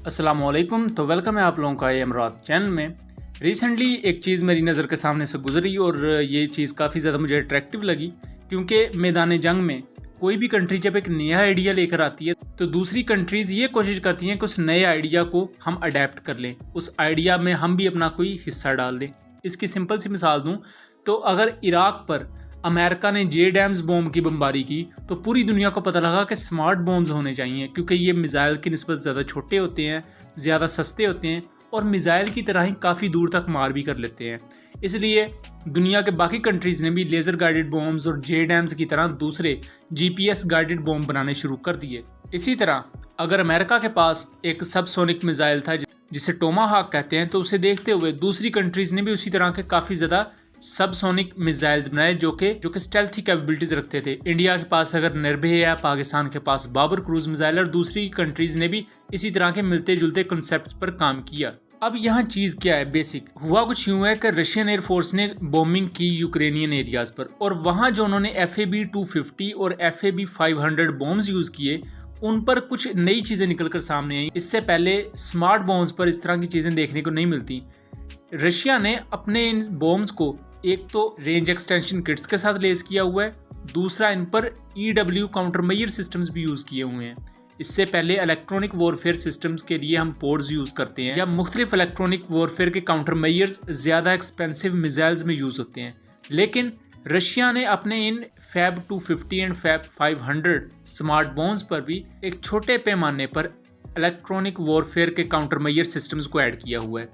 अस्सलामुअलैकुम। तो वेलकम है आप लोगों का इमरात चैनल में। रिसेंटली एक चीज़ मेरी नज़र के सामने से गुजरी और ये चीज़ काफ़ी ज़्यादा मुझे अट्रैक्टिव लगी, क्योंकि मैदान जंग में कोई भी कंट्री जब एक नया आइडिया लेकर आती है तो दूसरी कंट्रीज़ ये कोशिश करती हैं कि उस नए आइडिया को हम अडेप्ट कर लें, उस आइडिया में हम भी अपना कोई हिस्सा डाल दें। इसकी सिंपल सी मिसाल दूँ तो अगर इराक पर अमेरिका ने JDAMS बॉम्ब की बमबारी की तो पूरी दुनिया को पता लगा कि स्मार्ट बॉम्ब्स होने चाहिए, क्योंकि ये मिसाइल की निस्बत ज़्यादा छोटे होते हैं, ज़्यादा सस्ते होते हैं और मिसाइल की तरह ही काफ़ी दूर तक मार भी कर लेते हैं। इसलिए दुनिया के बाकी कंट्रीज़ ने भी लेज़र गाइडेड बॉम्ब्स और JDAMS की तरह दूसरे GPS गाइडेड बॉम्ब बनाने शुरू कर दिए। इसी तरह अगर अमेरिका के पास एक सबसोनिक मिसाइल था जिसे टोमाहाक कहते हैं, तो उसे देखते हुए दूसरी कंट्रीज़ ने भी उसी तरह के काफ़ी ज़्यादा सबसोनिक मिसाइल्स बनाए जो कि स्टेल्थी कैपेबिलिटीज रखते थे। इंडिया के पास अगर निर्भय है, पाकिस्तान के पास बाबर क्रूज मिसाइल, और दूसरी कंट्रीज ने भी इसी तरह के मिलते जुलते कॉन्सेप्ट्स पर काम किया। अब यहाँ चीज़ क्या है, बेसिक हुआ कुछ यूँ है कि रशियन एयरफोर्स ने बॉम्बिंग की यूक्रेनियन एरियाज पर, और वहाँ जो उन्होंने FAB-250 और FAB-500 बॉम्ब्स यूज़ किए उन पर कुछ नई चीज़ें निकलकर सामने आई। इससे पहले स्मार्ट बॉम्ब्स पर इस तरह की चीज़ें देखने को नहीं मिलती। रशिया ने अपने इन बॉम्ब्स को एक तो रेंज एक्सटेंशन किट्स के साथ लेस किया हुआ है, दूसरा इन पर EW काउंटर मेजर सिस्टम्स भी यूज़ किए हुए हैं। इससे पहले इलेक्ट्रॉनिक वॉरफेयर सिस्टम्स के लिए हम पोर्ट्स यूज़ करते हैं या मुख्तलिफ इलेक्ट्रॉनिक वॉरफेयर के काउंटर मेजर्स ज़्यादा एक्सपेंसिव मिसाइल्स में यूज़ होते हैं, लेकिन रशिया ने अपने इन FAB-250 and FAB-500 smart bombs पर भी एक छोटे पैमाने पर इलेक्ट्रॉनिक वॉरफेयर के काउंटर मेजर सिस्टम्स को ऐड किया हुआ है।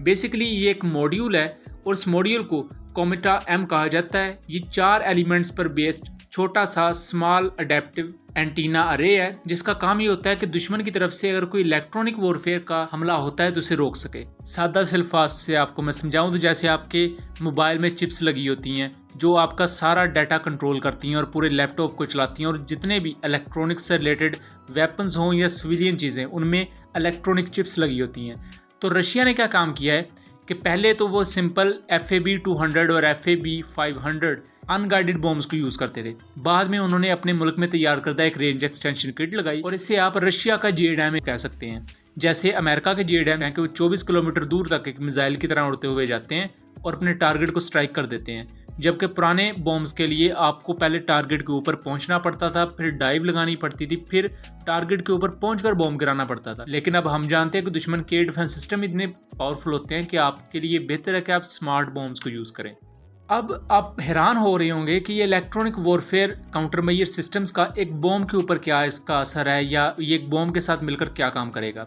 बेसिकली ये एक मॉड्यूल है और इस मॉड्यूल को कोमेटा M कहा जाता है। ये 4 एलिमेंट्स पर बेस्ड छोटा सा स्मॉल अडेप्टिव एंटीना अरे है, जिसका काम ये होता है कि दुश्मन की तरफ से अगर कोई इलेक्ट्रॉनिक वॉरफेयर का हमला होता है तो उसे रोक सके। सादा अल्फाज से आपको मैं समझाऊं तो जैसे आपके मोबाइल में चिप्स लगी होती हैं जो आपका सारा डाटा कंट्रोल करती हैं और पूरे लैपटॉप को चलाती हैं, और जितने भी इलेक्ट्रॉनिक्स से रिलेटेड वेपन्स हों या सिविलियन चीज़ें उनमें इलेक्ट्रॉनिक चिप्स लगी होती हैं। तो रशिया ने क्या काम किया है कि पहले तो वो सिंपल FAB-200 और FAB-500 अनगाइडेड बॉम्ब्स को यूज़ करते थे। बाद में उन्होंने अपने मुल्क में तैयार करदा एक रेंज एक्सटेंशन किट लगाई और इसे आप रशिया का JDAM कह सकते हैं। जैसे अमेरिका के JDAM है कि वो 24 किलोमीटर दूर तक एक मिसाइल की तरह उड़ते हुए जाते हैं और अपने टारगेट को स्ट्राइक कर देते हैं, जबकि पुराने बॉम्ब्स के लिए आपको पहले टारगेट के ऊपर पहुंचना पड़ता था, फिर डाइव लगानी पड़ती थी, फिर टारगेट के ऊपर पहुंचकर बॉम्ब गिराना पड़ता था। लेकिन अब हम जानते हैं कि दुश्मन के डिफेंस सिस्टम इतने पावरफुल होते हैं कि आपके लिए बेहतर है कि आप स्मार्ट बॉम्ब्स को यूज़ करें। अब आप हैरान हो रहे होंगे कि ये electronic warfare counter measure systems का एक बॉम्ब के ऊपर क्या इसका असर है, या ये एक बॉम्ब के साथ मिलकर क्या काम करेगा।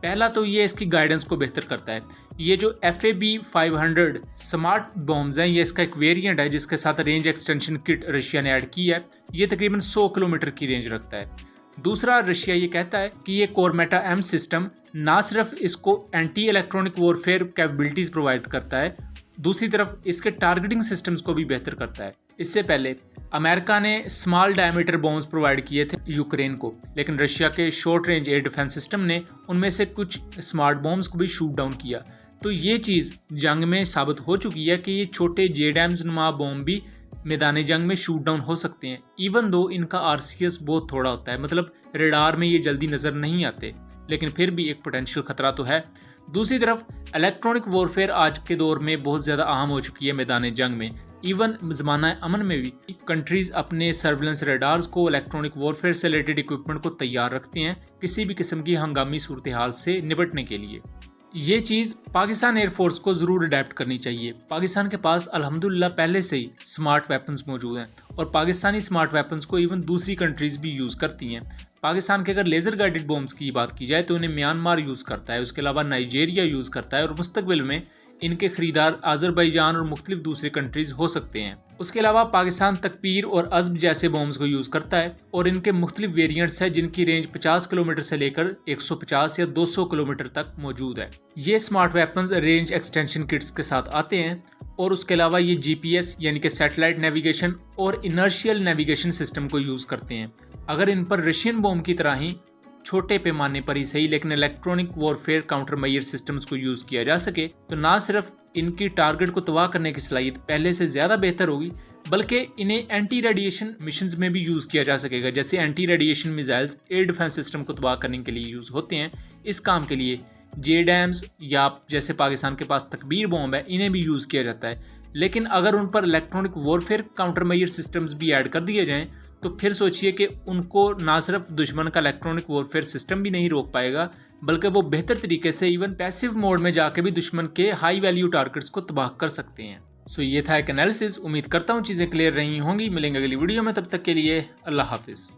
पहला तो ये इसकी गाइडेंस को बेहतर करता है। ये जो FAB-500 स्मार्ट बॉम्ब्स हैं, ये इसका एक वेरिएंट है जिसके साथ रेंज एक्सटेंशन किट रशिया ने ऐड की है। ये तकरीबन 100 किलोमीटर की रेंज रखता है। दूसरा, रशिया ये कहता है कि ये कोमेटा M सिस्टम ना सिर्फ इसको anti electronic warfare capabilities provide करता है, दूसरी तरफ इसके टारगेटिंग सिस्टम्स को भी बेहतर करता है। इससे पहले अमेरिका ने स्मॉल डायमीटर बॉम्ब्स प्रोवाइड किए थे यूक्रेन को, लेकिन रशिया के short range air defence system ने उनमें से कुछ स्मार्ट बॉम्ब्स को भी शूट डाउन किया। तो ये चीज़ जंग में साबित हो चुकी है कि ये छोटे JDAMS नुमा बॉम्ब भी मैदान जंग में शूट डाउन हो सकते हैं, इवन दो इनका RCS बहुत थोड़ा होता है, मतलब रेडार में ये जल्दी नज़र नहीं आते, लेकिन फिर भी एक पोटेंशियल खतरा तो है। दूसरी तरफ इलेक्ट्रॉनिक वॉरफेयर आज के दौर में बहुत ज़्यादा अहम हो चुकी है मैदान जंग में। इवन ज़माना अमन में भी कंट्रीज़ अपने सर्विलेंस रेडार्स को, इलेक्ट्रॉनिक वॉरफेयर से रिलेटेड इक्विपमेंट को तैयार रखते हैं किसी भी किस्म की हंगामी सूरत हाल से निपटने के लिए। ये चीज़ पाकिस्तान एयरफोर्स को ज़रूर अडेप्ट करनी चाहिए। पाकिस्तान के पास अल्हम्दुलिल्लाह पहले से ही स्मार्ट वेपन्स मौजूद हैं और पाकिस्तानी स्मार्ट वेपन्स को इवन दूसरी कंट्रीज़ भी यूज़ करती हैं। पाकिस्तान के अगर लेज़र गाइडेड बॉम्ब्स की बात की जाए तो उन्हें म्यांमार यूज़ करता है, उसके अलावा नाइजीरिया यूज़ करता है, और मुस्तकबिल में इनके खरीदार अज़रबैजान और मुख्तलिफ दूसरे कंट्रीज़ हो सकते हैं। उसके अलावा पाकिस्तान तकबीर और अज़्ब जैसे बॉम्ब्स को यूज़ करता है और इनके मुख्तलिफ वेरिएंट्स हैं जिनकी रेंज 50 किलोमीटर से लेकर 150 या 200 किलोमीटर तक मौजूद है। ये smart weapons range extension kits के साथ आते हैं और उसके अलावा ये GPS यानी कि सैटेलाइट नेविगेशन और इनर्शियल नेविगेशन सिस्टम को यूज़ करते हैं। अगर इन पर रशियन बॉम्ब की तरह ही छोटे पैमाने पर ही सही लेकिन electronic warfare counter measure systems को यूज़ किया जा सके तो ना सिर्फ इनकी टारगेट को तबाह करने की सलाहियत पहले से ज़्यादा बेहतर होगी, बल्कि इन्हें एंटी रेडिएशन मिशंस में भी यूज़ किया जा सकेगा। जैसे anti radiation missiles air defence system को तबाह करने के लिए यूज़ होते हैं, इस काम के लिए JDAMs या जैसे पाकिस्तान के पास तकबीर बॉम्ब है, इन्हें भी यूज़ किया जाता है। लेकिन अगर उन पर electronic warfare counter measure systems भी ऐड कर दिए जाएँ तो फिर सोचिए कि उनको ना सिर्फ दुश्मन का इलेक्ट्रॉनिक वॉरफेयर सिस्टम भी नहीं रोक पाएगा, बल्कि वो बेहतर तरीके से इवन पैसिव मोड में जाके भी दुश्मन के हाई वैल्यू टारगेट्स को तबाह कर सकते हैं। सो ये था एक एनालिसिस। उम्मीद करता हूँ चीज़ें क्लियर रही होंगी। मिलेंगे अगली वीडियो में, तब तक के लिए अल्लाह हाफिज़।